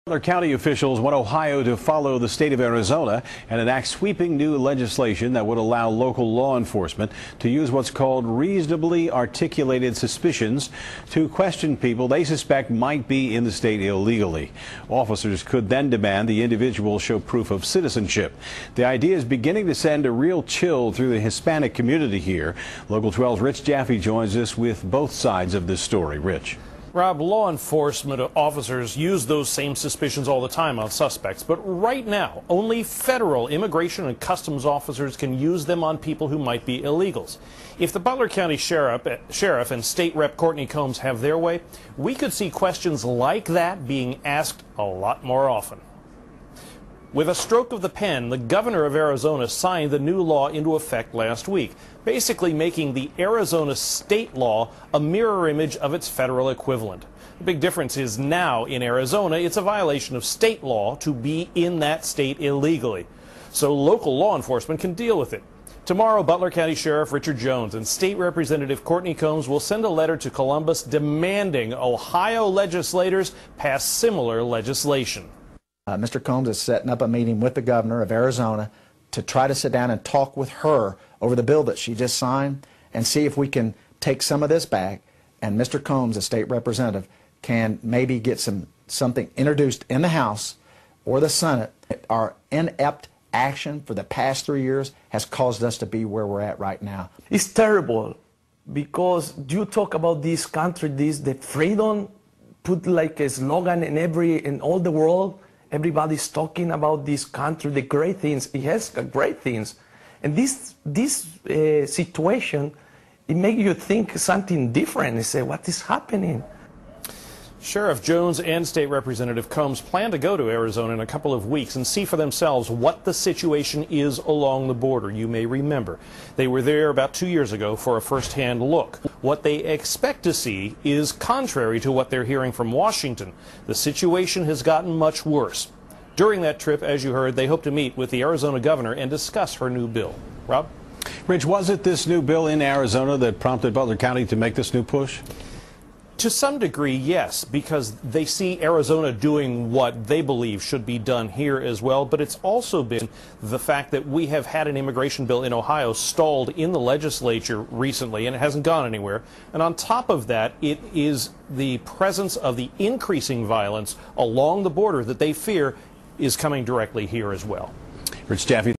Butler County officials want Ohio to follow the state of Arizona and enact sweeping new legislation that would allow local law enforcement to use what's called reasonably articulated suspicions to question people they suspect might be in the state illegally. Officers could then demand the individual show proof of citizenship. The idea is beginning to send a real chill through the Hispanic community here. Local 12's Rich Jaffe joins us with both sides of this story. Rich. Rob, law enforcement officers use those same suspicions all the time on suspects, but right now, only federal immigration and customs officers can use them on people who might be illegals. If the Butler County Sheriff and State Rep Courtney Combs have their way, we could see questions like that being asked a lot more often. With a stroke of the pen, the governor of Arizona signed the new law into effect last week, basically making the Arizona state law a mirror image of its federal equivalent. The big difference is now in Arizona, it's a violation of state law to be in that state illegally. So local law enforcement can deal with it. Tomorrow, Butler County Sheriff Richard Jones and State Representative Courtney Combs will send a letter to Columbus demanding Ohio legislators pass similar legislation. Mr. Combs is setting up a meeting with the governor of Arizona to try to sit down and talk with her over the bill that she just signed and see if we can take some of this back, and Mr. Combs, a state representative, can maybe get something introduced in the House or the Senate. Our inept action for the past 3 years has caused us to be where we're at right now. It's terrible because you talk about this country, the freedom, put like a slogan in all the world. Everybody's talking about this country, the great things. It has great things. And this situation, it makes you think something different. You say, what is happening? Sheriff Jones and State Representative Combs plan to go to Arizona in a couple of weeks and see for themselves what the situation is along the border. You may remember they were there about 2 years ago for a first-hand look. What they expect to see is contrary to what they're hearing from Washington. The situation has gotten much worse. During that trip, as you heard, they hope to meet with the Arizona governor and discuss her new bill. Rob? Rich, was it this new bill in Arizona that prompted Butler County to make this new push? To some degree, yes, because they see Arizona doing what they believe should be done here as well. But it's also been the fact that we have had an immigration bill in Ohio stalled in the legislature recently, and it hasn't gone anywhere. And on top of that, it is the presence of the increasing violence along the border that they fear is coming directly here as well. Rich Jaffe.